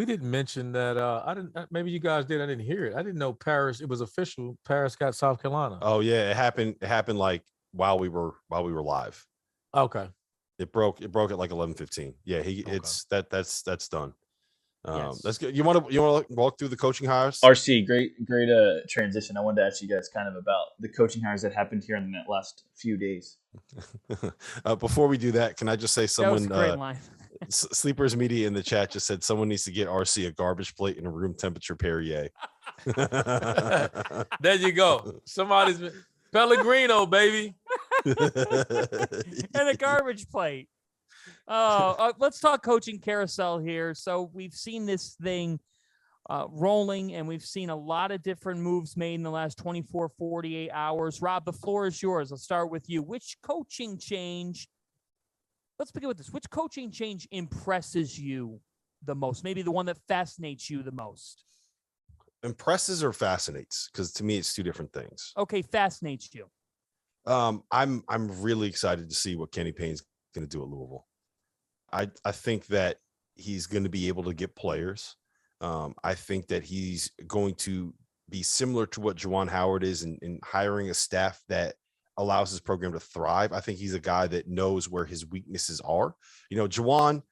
We didn't mention that. I didn't. Maybe you guys did. I didn't hear it. I didn't know Paris. It was official. Paris got South Carolina. Oh yeah, it happened. It happened like while we were live. Okay. It broke at like 11:15. Yeah, Okay. it's that's done. Yes. That's good. You want to walk through the coaching hires? RC, great transition. I wanted to ask you guys kind of about the coaching hires that happened here in the last few days. Before we do that, can I just say That was someone a great line. Sleepers Media in the chat just said someone needs to get RC a garbage plate and a room temperature Perrier. There you go. Somebody's been Pellegrino, baby. And a garbage plate. Let's talk coaching carousel here. So we've seen this thing rolling, and we've seen a lot of different moves made in the last 24, 48 hours. Rob, the floor is yours. I'll start with you. Which coaching change, let's begin with this. Which coaching change impresses you the most? Maybe the one that fascinates you the most? Impresses or fascinates? Because to me, it's two different things. Okay, fascinates you. I'm really excited to see what Kenny Payne's going to do at Louisville. I think that he's going to be able to get players. I think that he's going to be similar to what Juwan Howard is in hiring a staff that allows his program to thrive. I think he's a guy that knows where his weaknesses are. You know, Juwan,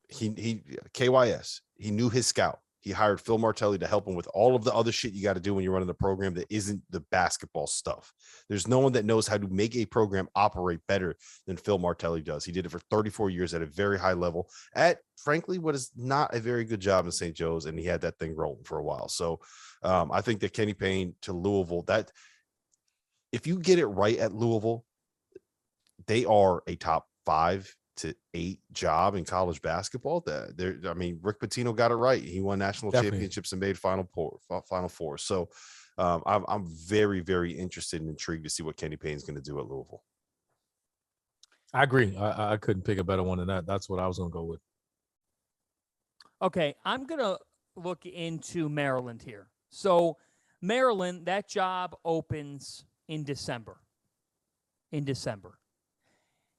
he KYS, he knew his scout. He hired Phil Martelli to help him with all of the other shit you got to do when you're running a program that isn't the basketball stuff. There's no one that knows how to make a program operate better than Phil Martelli does. He did it for 34 years at a very high level at, frankly, what is not a very good job in St. Joe's, and he had that thing rolling for a while. So I think that Kenny Payne to Louisville, that if you get it right at Louisville, they are a top 5 to 8 job in college basketball. I mean, Rick Pitino got it right. He won national championships and made Final Four. So I'm very, very interested and intrigued to see what Kenny Payne's going to do at Louisville. I agree. I couldn't pick a better one than that. That's what I was going to go with. Okay, I'm going to look into Maryland here. So Maryland, that job opens in December.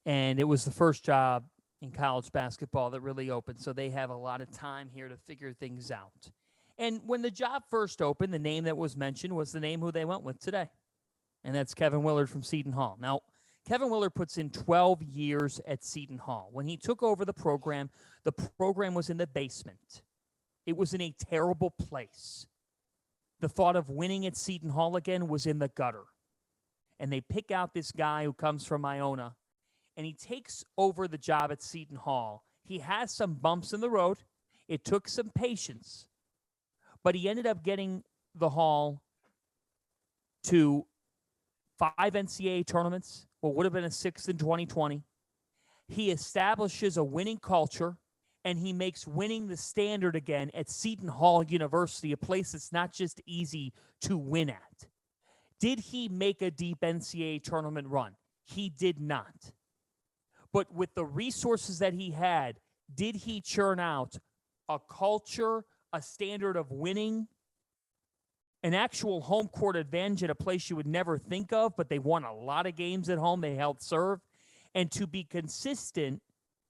And it was the first job in college basketball that really opened, so they have a lot of time here to figure things out. And when the job first opened, the name that was mentioned was the name who they went with today, and that's Kevin Willard from Seton Hall. Now, Kevin Willard puts in 12 years at Seton Hall. When he took over the program was in the basement. It was in a terrible place. The thought of winning at Seton Hall again was in the gutter. And they pick out this guy who comes from Iona, and he takes over the job at Seton Hall. He has some bumps in the road. It took some patience. But he ended up getting the Hall to 5 NCAA tournaments, what would have been a 6th in 2020. He establishes a winning culture, and he makes winning the standard again at Seton Hall University, a place that's not just easy to win at. Did he make a deep NCAA tournament run? He did not. But with the resources that he had, did he churn out a culture, a standard of winning, an actual home court advantage at a place you would never think of, but they won a lot of games at home. They held serve. And to be consistent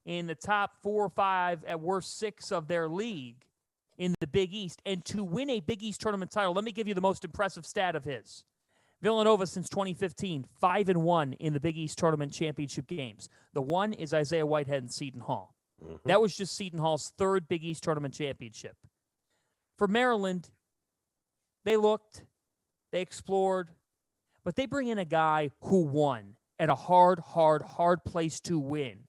in the top 4 or 5, at worst 6 of their league in the Big East, and to win a Big East tournament title, let me give you the most impressive stat of his. Villanova since 2015, 5-1 in the Big East tournament championship games. The one is Isaiah Whitehead and Seton Hall. Mm-hmm. That was just Seton Hall's 3rd Big East tournament championship. For Maryland, they looked, they explored, but they bring in a guy who won at a hard place to win.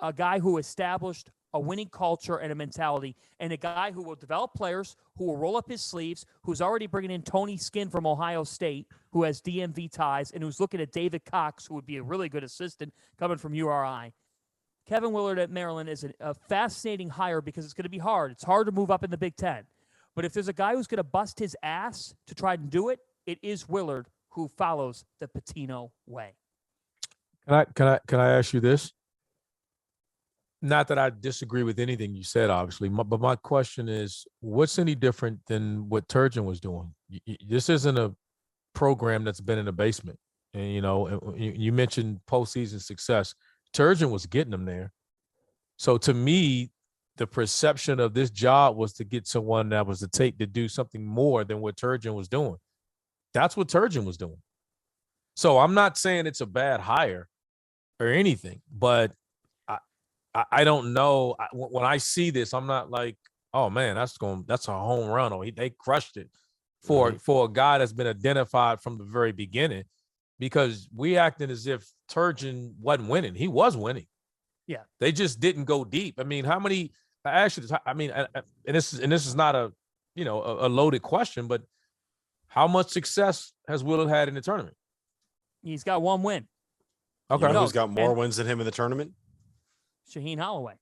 A guy who established a winning culture and a mentality, and a guy who will develop players, who will roll up his sleeves, who's already bringing in Tony Skinn from Ohio State, who has DMV ties, and who's looking at David Cox, who would be a really good assistant coming from URI. Kevin Willard at Maryland is a fascinating hire because it's going to be hard. It's hard to move up in the Big Ten. But if there's a guy who's going to bust his ass to try and do it, it is Willard, who follows the Pitino way. Can I ask you this? Not that I disagree with anything you said, obviously, but my question is, what's any different than what Turgeon was doing? This isn't a program that's been in the basement. And, you mentioned postseason success. Turgeon was getting them there. So to me, the perception of this job was to get someone that was to do something more than what Turgeon was doing. That's what Turgeon was doing. So I'm not saying it's a bad hire or anything, but I don't know. When I see this, I'm not like, oh man, that's a home run, or they crushed it for a guy that's been identified from the very beginning, because we acting as if Turgeon wasn't winning. He was winning. Yeah, they just didn't go deep. I mean, how many? Actually, I mean, and this is not a a loaded question, but how much success has Willard had in the tournament? He's got one win. Okay, you know who's got more wins than him in the tournament? Shaheen Holloway.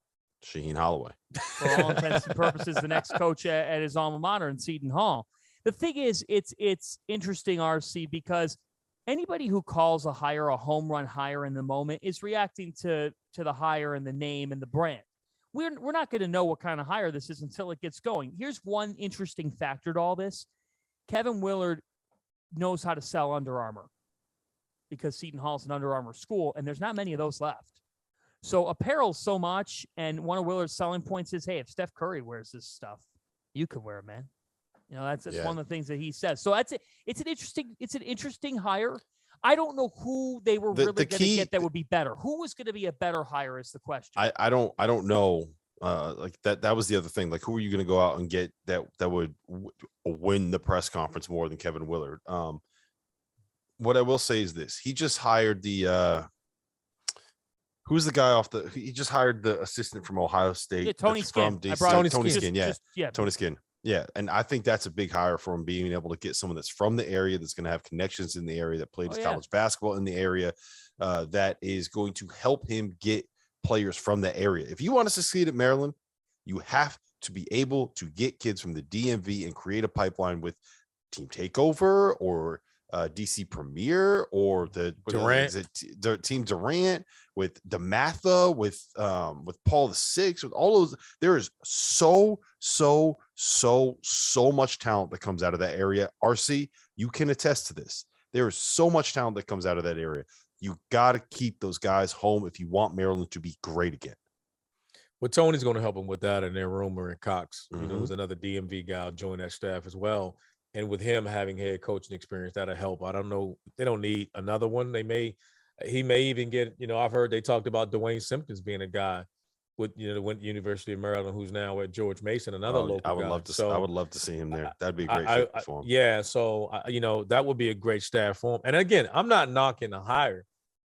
Shaheen Holloway. For all intents and purposes, the next coach at his alma mater in Seton Hall. The thing is, it's interesting, RC, because anybody who calls a hire a home run hire in the moment is reacting to the hire and the name and the brand. We're not going to know what kind of hire this is until it gets going. Here's one interesting factor to all this. Kevin Willard knows how to sell Under Armour, because Seton Hall's an Under Armour school, and there's not many of those left. So apparel so much, and one of Willard's selling points is, hey, if Steph Curry wears this stuff, you could wear it, man. You know, that's one of the things that he says. So it's an interesting hire. I don't know who they were really going to get that would be better. Who was going to be a better hire is the question. I don't know. Like that was the other thing. Like, who are you going to go out and get that would win the press conference more than Kevin Willard? What I will say is this: he just hired who's the guy he just hired the assistant from Ohio State. Yeah, Tony Skinn. Tony Skinn. Tony Skinn. Yeah. And I think that's a big hire for him, being able to get someone that's from the area, that's going to have connections in the area, that played college basketball in the area, that is going to help him get players from the area. If you want to succeed at Maryland, you have to be able to get kids from the DMV and create a pipeline with Team Takeover or DC Premier or the Team Durant, with DeMatha, with Paul VI, with all those. There is so much talent that comes out of that area. RC, you can attest to this. There is so much talent that comes out of that area. You got to keep those guys home if you want Maryland to be great again. Well, Tony's going to help them with that, and their rumor and Cox, who's another DMV guy, join that staff as well. And with him having head coaching experience, that'll help. I don't know. They don't need another one. He may even get, I've heard they talked about Dwayne Simpkins being a guy with, went to University of Maryland, who's now at George Mason, another local guy. I would love to see him there. That'd be a great fit for him. Yeah. So, that would be a great staff for him. And again, I'm not knocking the hire,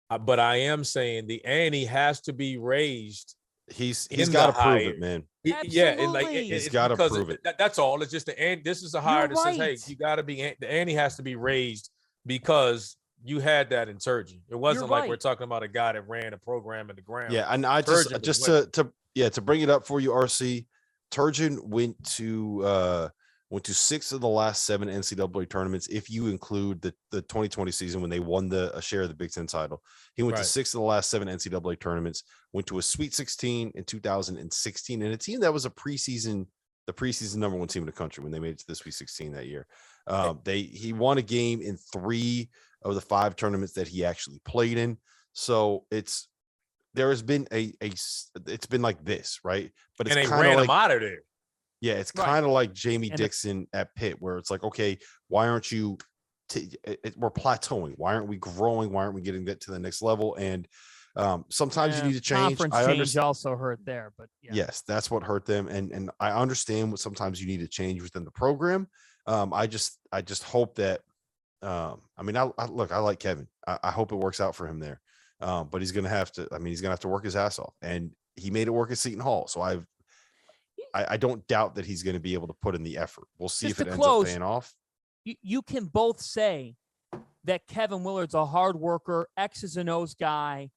but I am saying the ante has to be raised. He's got to prove it, man. He's got to prove it. That's all. It's just this is a hire that says, hey, you got to be, the ante has to be raised, because you had that in Turgeon. It wasn't like we're talking about a guy that ran a program in the ground. Yeah, and I just to bring it up for you, RC, Turgeon went to 6 of the last 7 NCAA tournaments, if you include the 2020 season when they won a share of the Big Ten title. He went to 6 of the last 7 NCAA tournaments, went to a Sweet 16 in 2016, and a team that was the preseason number 1 team in the country when they made it to the Sweet 16 that year. He won a game in 3 of the 5 tournaments that he actually played in. So there has been it's been like this, right? But it's kind of like, him out of there. Yeah, it's kind of like Jamie Dixon at Pitt, where it's like, okay, why aren't you? We're plateauing. Why aren't we growing? Why aren't we getting that to the next level? And sometimes you need to change. Conference change also hurt there, but yes, that's what hurt them. And I understand what sometimes you need to change within the program. I just hope that. I like Kevin. I hope it works out for him there. But he's gonna have to. He's gonna have to work his ass off, and he made it work at Seton Hall. So I don't doubt that he's going to be able to put in the effort. We'll see if it ends up paying off. You can both say that Kevin Willard's a hard worker, X's and O's guy,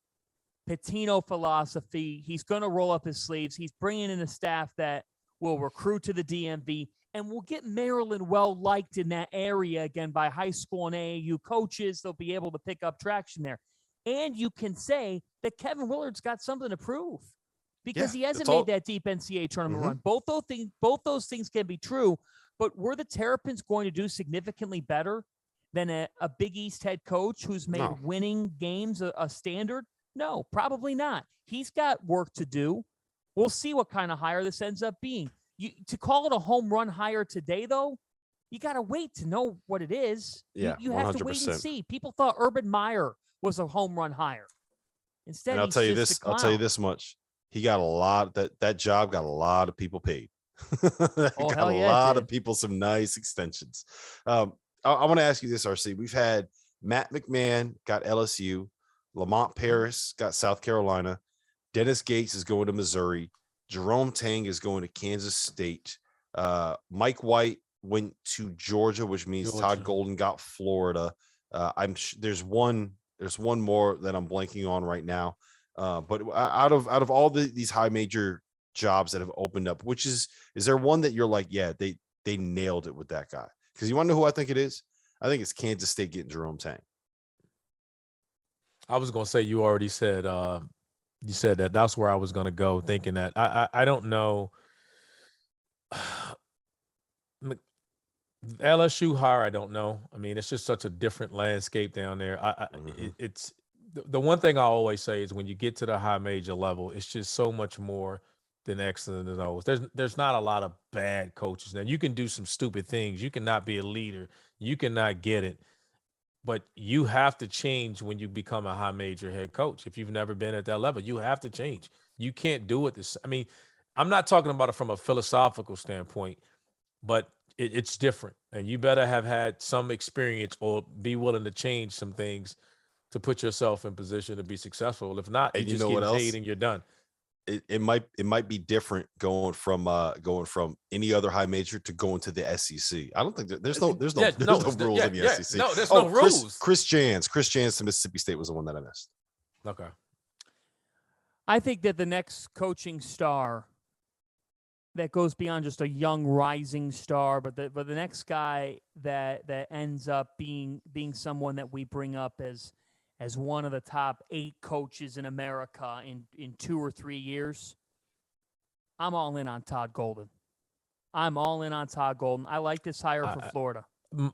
Pitino philosophy. He's going to roll up his sleeves. He's bringing in a staff that will recruit to the DMV and will get Maryland well-liked in that area again by high school and AAU coaches. They'll be able to pick up traction there. And you can say that Kevin Willard's got something to prove, because he hasn't made that deep NCAA tournament run. Both those things can be true, but were the Terrapins going to do significantly better than a Big East head coach who's made winning games a standard? No, probably not. He's got work to do, We'll see what kind of hire this ends up being. To call it a home run hire today, though, you got to wait to know what it is. Yeah, you have to wait and 100%. see. People thought Urban Meyer was a home run hire. Instead, And I'll he's tell you just this. a I'll tell you clown. this much. He got a lot. That job got a lot of people paid. Got hell a yeah, it lot did. of people some nice extensions. I want to ask you this, RC. We've had Matt McMahon got LSU, Lamont Paris got South Carolina, Dennis Gates is going to Missouri, Jerome Tang is going to Kansas State, Mike White went to Georgia, which means Todd Golden got Florida. There's one more that I'm blanking on right now. But out of all these high major jobs that have opened up, is there one that you're like, yeah, they nailed it with that guy? Because you want to know who I think it is? I think it's Kansas State getting Jerome Tang. I was gonna say you already said you said that. That's where I was gonna go, thinking that. I don't know. LSU hire, I don't know. I mean, it's just such a different landscape down there. It's the one thing I always say is when you get to the high major level, it's just so much more than X's and O's. There's not a lot of bad coaches. Now you can do some stupid things. You cannot be a leader. You cannot get it. But you have to change when you become a high major head coach. If you've never been at that level, you have to change. You can't do it this. I mean, I'm not talking about it from a philosophical standpoint, but it's different. And you better have had some experience or be willing to change some things to put yourself in position to be successful. If not, And you you just know what get else? paid and you're done. It might be different going from any other high major to going to the SEC. I don't think there's no rules in the SEC. No, there's no rules. Chris Jans to Mississippi State was the one that I missed. Okay. I think that the next coaching star that goes beyond just a young rising star, but the next guy that ends up being someone that we bring up as one of the top 8 coaches in America in 2 or 3 years, I'm all in on Todd Golden. I'm all in on Todd Golden. I like this hire for Florida.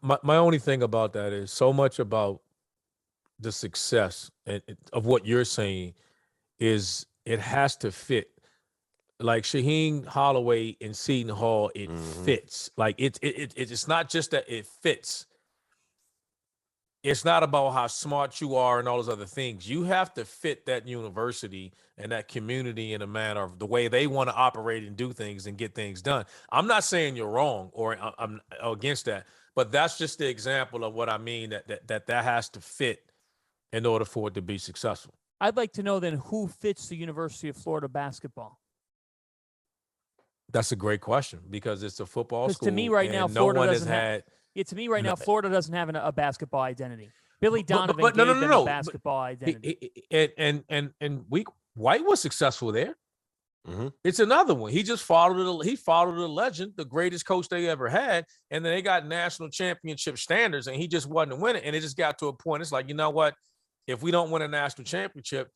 My only thing about that is so much about the success of what you're saying is it has to fit. Like Shaheen Holloway and Seton Hall, it fits. Like it's not just that it fits. It's not about how smart you are and all those other things. You have to fit that university and that community in a manner of the way they want to operate and do things and get things done. I'm not saying you're wrong or I'm against that, but that's just the example of what I mean, that has to fit in order for it to be successful. I'd like to know then who fits the University of Florida basketball. That's a great question because it's a football school. Because to me right now, Florida doesn't have. To me right now, Florida doesn't have a basketball identity. Billy Donovan gave them a basketball identity. And White was successful there. Mm-hmm. It's another one. He just followed the legend, the greatest coach they ever had, and then they got national championship standards, and he just wasn't winning. And it just got to a point. It's like, you know what? If we don't win a national championship,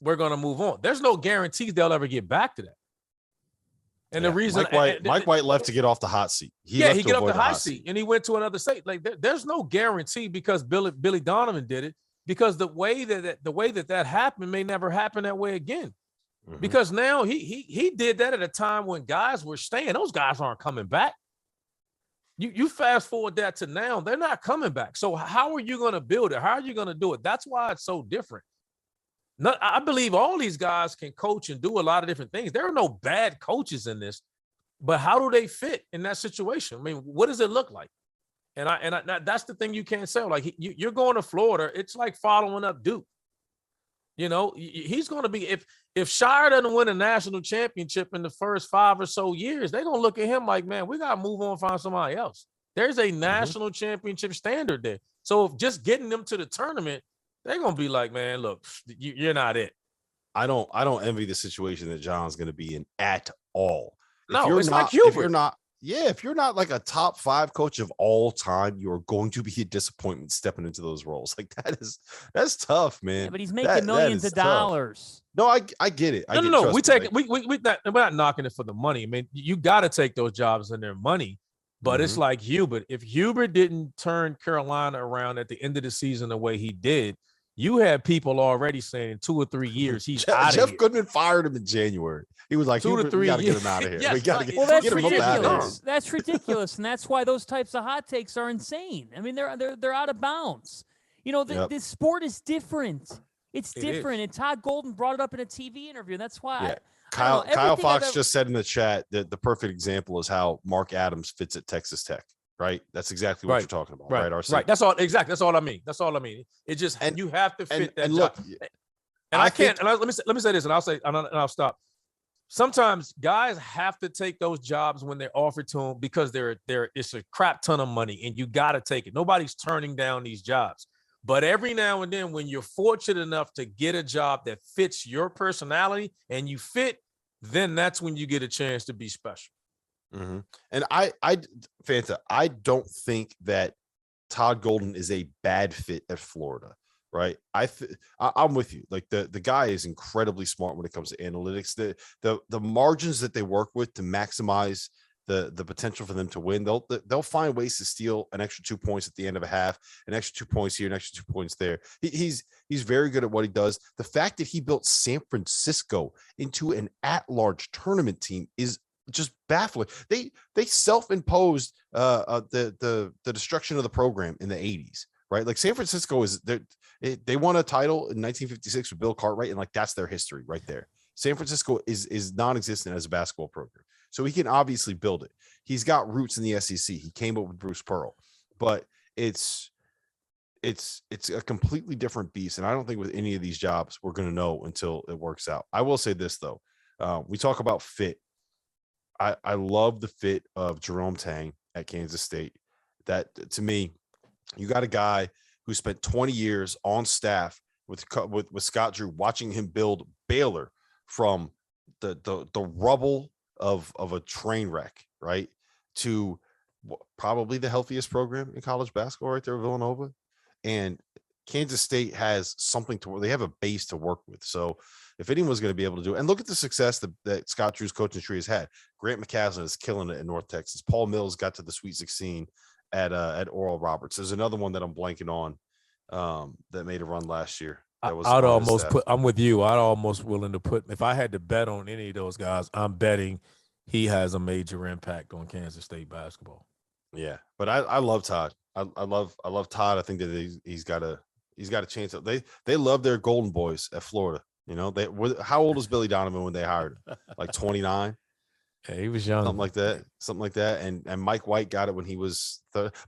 we're going to move on. There's no guarantees they'll ever get back to that. And the reason Mike White left to get off the hot seat. He get off the hot seat and he went to another state. Like there's no guarantee because Billy Donovan did it, because the way that happened may never happen that way again. Mm-hmm. Because now he did that at a time when guys were staying. Those guys aren't coming back. You fast forward that to now, they're not coming back. So how are you going to build it? How are you going to do it? That's why it's so different. I believe all these guys can coach and do a lot of different things. There are no bad coaches in this, but how do they fit in that situation? I mean, what does it look like? And that's the thing you can't say. Like you're going to Florida, it's like following up Duke. You know, he's going to be if Shire doesn't win a national championship in the first 5 or so years, they're going to look at him like, man, we got to move on and find somebody else. There's a national championship standard there. So if just getting them to the tournament, they're going to be like, man, look, you're not it. I don't envy the situation that John's going to be in at all. Like Hubert. If you're not like a top 5 coach of all time, you're going to be a disappointment stepping into those roles. Like that's tough, man. Yeah, but he's making millions of dollars. No, I get it. No. We're not knocking it for the money. I mean, you got to take those jobs and their money. But it's like Hubert. If Hubert didn't turn Carolina around at the end of the season the way he did, You had people already saying 2 or 3 years he's out of Jeff here. Goodman fired him in January. He was like, 2 to 3 we got to get years. him out of here. Yes, we got to right. Well, get that's him up out of here. ridiculous. That's ridiculous, and that's why those types of hot takes are insane. I mean, they're out of bounds. You know, this sport is different. It's different, and Todd Golden brought it up in a TV interview. And that's why Kyle Fox just said in the chat that the perfect example is how Mark Adams fits at Texas Tech. Right, that's exactly what you're talking about. Right, RC? Right. That's all. Exactly. That's all I mean. That's all I mean. It just you have to fit that. And look, job. And I can't. And let me say this, and I'll stop. Sometimes guys have to take those jobs when they're offered to them because it's a crap ton of money, and you got to take it. Nobody's turning down these jobs. But every now and then, when you're fortunate enough to get a job that fits your personality and you fit, then that's when you get a chance to be special. Mm-hmm. And Fanta, I don't think that Todd Golden is a bad fit at Florida, right? I'm with you. Like the guy is incredibly smart when it comes to analytics. The margins that they work with to maximize the potential for them to win, they'll find ways to steal an extra 2 points at the end of a half, an extra 2 points here, an extra 2 points there. He's very good at what he does. The fact that he built San Francisco into an at-large tournament team is just baffling. They self-imposed the destruction of the program in the 80s, right? Like San Francisco they won a title in 1956 with Bill Cartwright, and like that's their history right there. San Francisco is non-existent as a basketball program, so he can obviously build it. He's got roots in the SEC. He came up with Bruce Pearl, but it's a completely different beast, and I don't think with any of these jobs we're going to know until it works out. I will say this though, we talk about fit. I love the fit of Jerome Tang at Kansas State. That to me, you got a guy who spent 20 years on staff with Scott Drew, watching him build Baylor from the rubble of a train wreck, right, to probably the healthiest program in college basketball right there, Villanova. And Kansas State has something they have a base to work with. So if anyone's going to be able to do it, and look at the success that Scott Drew's coaching tree has had. Grant McCaslin is killing it in North Texas. Paul Mills got to the Sweet 16 at Oral Roberts. There's another one that I'm blanking on that made a run last year. I'm with you. I'd almost willing to put, if I had to bet on any of those guys, I'm betting he has a major impact on Kansas State basketball. Yeah, but I love Todd. I love Todd. I think that he's got a chance. They love their golden boys at Florida. You know, how old was Billy Donovan when they hired him? Like 29? Yeah, he was young. Something like that. And Mike White got it when he was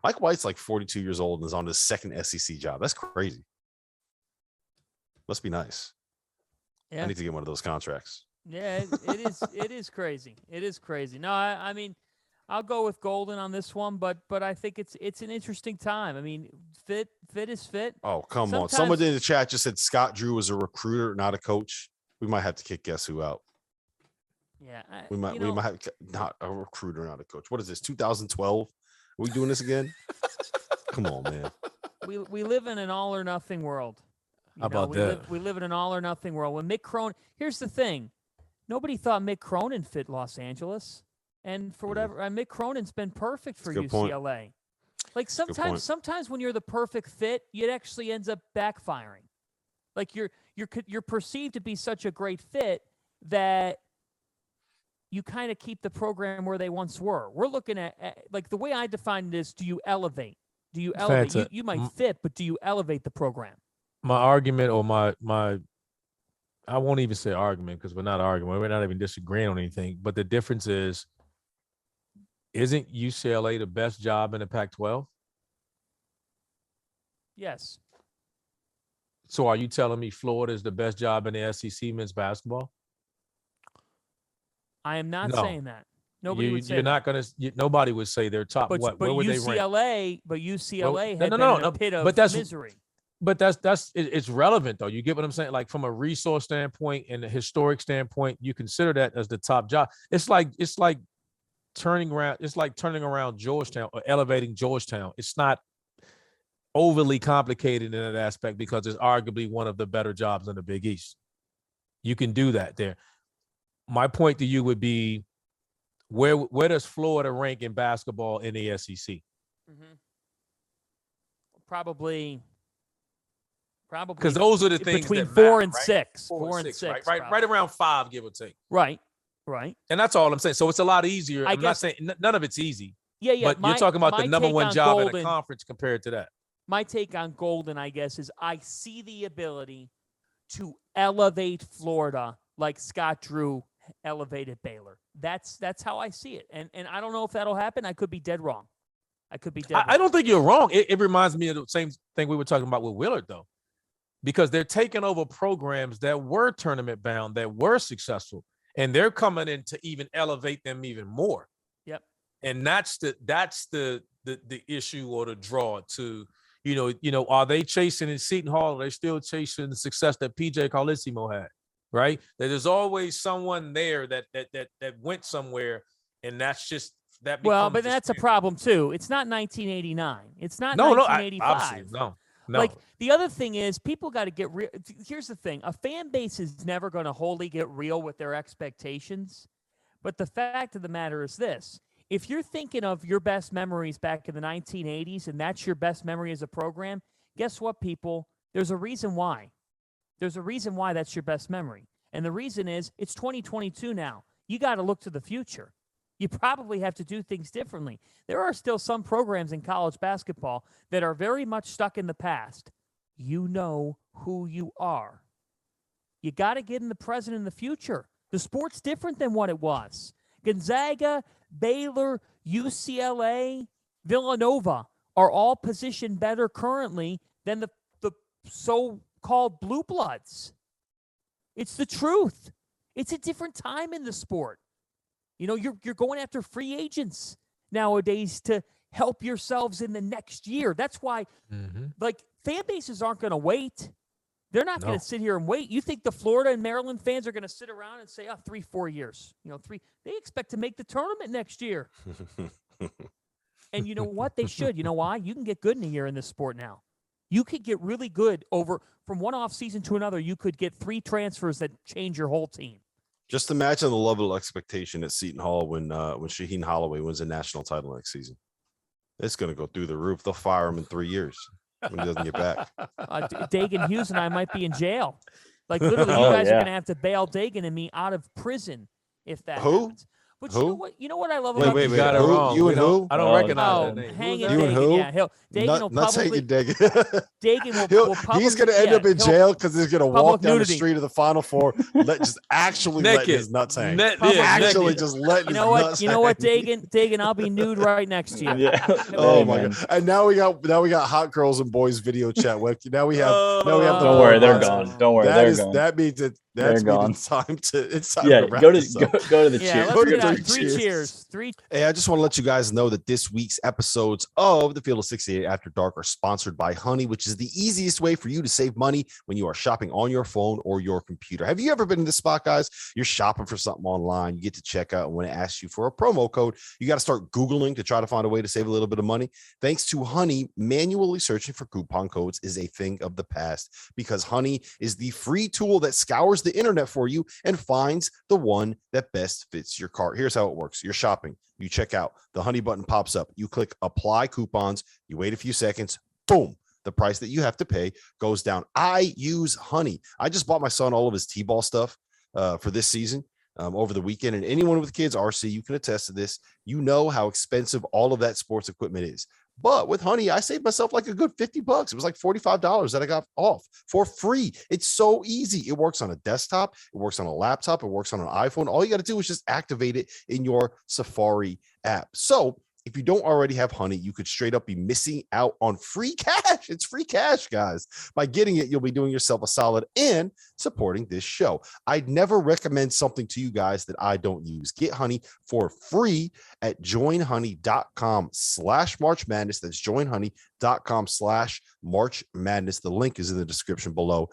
Mike White's like 42 years old and is on his second SEC job. That's crazy. Must be nice. Yeah. I need to get one of those contracts. Yeah, it is. It is crazy. It is crazy. No, I mean, I'll go with Golden on this one, but I think it's an interesting time. I mean, fit is fit. Oh, come on. Someone in the chat just said Scott Drew was a recruiter, not a coach. We might have to kick Guess Who out. Yeah. We might have not a recruiter, not a coach. What is this, 2012? Are we doing this again? Come on, man. We live in an all or nothing world. How about that? We live in an all or nothing world. When Mick Cronin, here's the thing. Nobody thought Mick Cronin fit Los Angeles. And for whatever, Mick Cronin's been perfect for UCLA. Point. Like sometimes when you're the perfect fit, it actually ends up backfiring. Like you're perceived to be such a great fit that you kind of keep the program where they once were. We're looking at like the way I define it is: do you elevate? Do you elevate? You might fit, but do you elevate the program? My argument, or my I won't even say argument because we're not arguing. We're not even disagreeing on anything. But the difference is, isn't UCLA the best job in the Pac-12? Yes. So are you telling me Florida is the best job in the SEC men's basketball? I am not saying that. Nobody would say you're not going to. Nobody would say they're top. But where would UCLA, they rank? but UCLA had no, been in a pit of misery. But it's relevant though. You get what I'm saying? Like from a resource standpoint and a historic standpoint, you consider that as the top job. It's like turning around Georgetown or elevating Georgetown. It's not overly complicated in that aspect because it's arguably one of the better jobs in the Big East. You can do that there. My point to you would be, where does Florida rank in basketball in the SEC? Mm-hmm. Probably Probably because those are the things between that 4 matter, and right? 6. 4 4 and and 6, 6. right around 5, give or take. Right. And that's all I'm saying. So it's a lot easier. I I'm not guess- saying none of it's easy, Yeah. but you're talking about the number take one on job at a Golden, conference compared to that. My take on Golden, I guess, is I see the ability to elevate Florida like Scott Drew elevated Baylor. That's how I see it. And I don't know if that'll happen. I could be dead wrong. I don't think you're wrong. It reminds me of the same thing we were talking about with Willard, though, because they're taking over programs that were tournament bound, that were successful, and they're coming in to even elevate them even more. Yep. And that's the issue or the draw to, are they chasing in Seton Hall? Are they still chasing the success that PJ Carlissimo had? Right. That there's always someone there that went somewhere, and that's just that. Well, but that's a problem too. It's not 1989. It's not 1985. Obviously, no. Like the other thing is, people got to get real. Here's the thing: a fan base is never going to wholly get real with their expectations. But the fact of the matter is this: if you're thinking of your best memories back in the 1980s, and that's your best memory as a program, guess what, people? There's a reason why. There's a reason why that's your best memory. And the reason is it's 2022 now. You got to look to the future. You probably have to do things differently. There are still some programs in college basketball that are very much stuck in the past. You know who you are. You got to get in the present and the future. The sport's different than what it was. Gonzaga, Baylor, UCLA, Villanova are all positioned better currently than the so-called blue bloods. It's the truth. It's a different time in the sport. You're going after free agents nowadays to help yourselves in the next year. That's why, fan bases aren't going to wait. They're not going to sit here and wait. You think the Florida and Maryland fans are going to sit around and say, 3-4 years, they expect to make the tournament next year. And you know what? They should. You know why? You can get good in a year in this sport now. You could get really good from one off season to another. You could get 3 transfers that change your whole team. Just imagine the level of expectation at Seton Hall when Shaheen Holloway wins a national title next season. It's going to go through the roof. They'll fire him in 3 years when he doesn't get back. Dagan Hughes and I might be in jail. Like, literally, you guys are going to have to bail Dagan and me out of prison if that happens. But who? You know what I love about wait, You got it wrong. You and who? I don't recognize that name. Hang it, You and Dagan. who? Yeah, Dagan will probably. Dagan will probably. He's going to end up in jail because he's going to walk down the street of the Final Four, letting his nuts hang. Just letting his nuts hang. You know what, Dagan, I'll be nude right next to you. Yeah. Oh my God! And now we got hot girls and boys video chat. Now we have the. Don't worry, they're gone. Don't worry, they're gone. That means it's time to. It's time to wrap go this up. to the cheers. Let's get on 3 cheers. 3. Hey, I just want to let you guys know that this week's episodes of the Field of 68 After Dark are sponsored by Honey, which is the easiest way for you to save money when you are shopping on your phone or your computer. Have you ever been in this spot, guys? You're shopping for something online, you get to check out, and when it asks you for a promo code, you got to start Googling to try to find a way to save a little bit of money. Thanks to Honey, manually searching for coupon codes is a thing of the past because Honey is the free tool that scours the internet for you and finds the one that best fits your cart. Here's how it works. You're shopping. You check out. The Honey button pops up. You click apply coupons. You wait a few seconds. Boom. The price that you have to pay goes down. I use Honey. I just bought my son all of his T-ball stuff for this season over the weekend. And anyone with kids, RC, you can attest to this. You know how expensive all of that sports equipment is. But with Honey, I saved myself like a good $50. It was like $45 that I got off for free. It's so easy. It works on a desktop. It works on a laptop. It works on an iPhone. All you got to do is just activate it in your Safari app. So if you don't already have Honey, you could straight up be missing out on free cash. It's free cash, guys. By getting it, you'll be doing yourself a solid and supporting this show. I'd never recommend something to you guys that I don't use. Get Honey for free at joinhoney.com/March Madness. That's joinhoney.com/March Madness. The link is in the description below.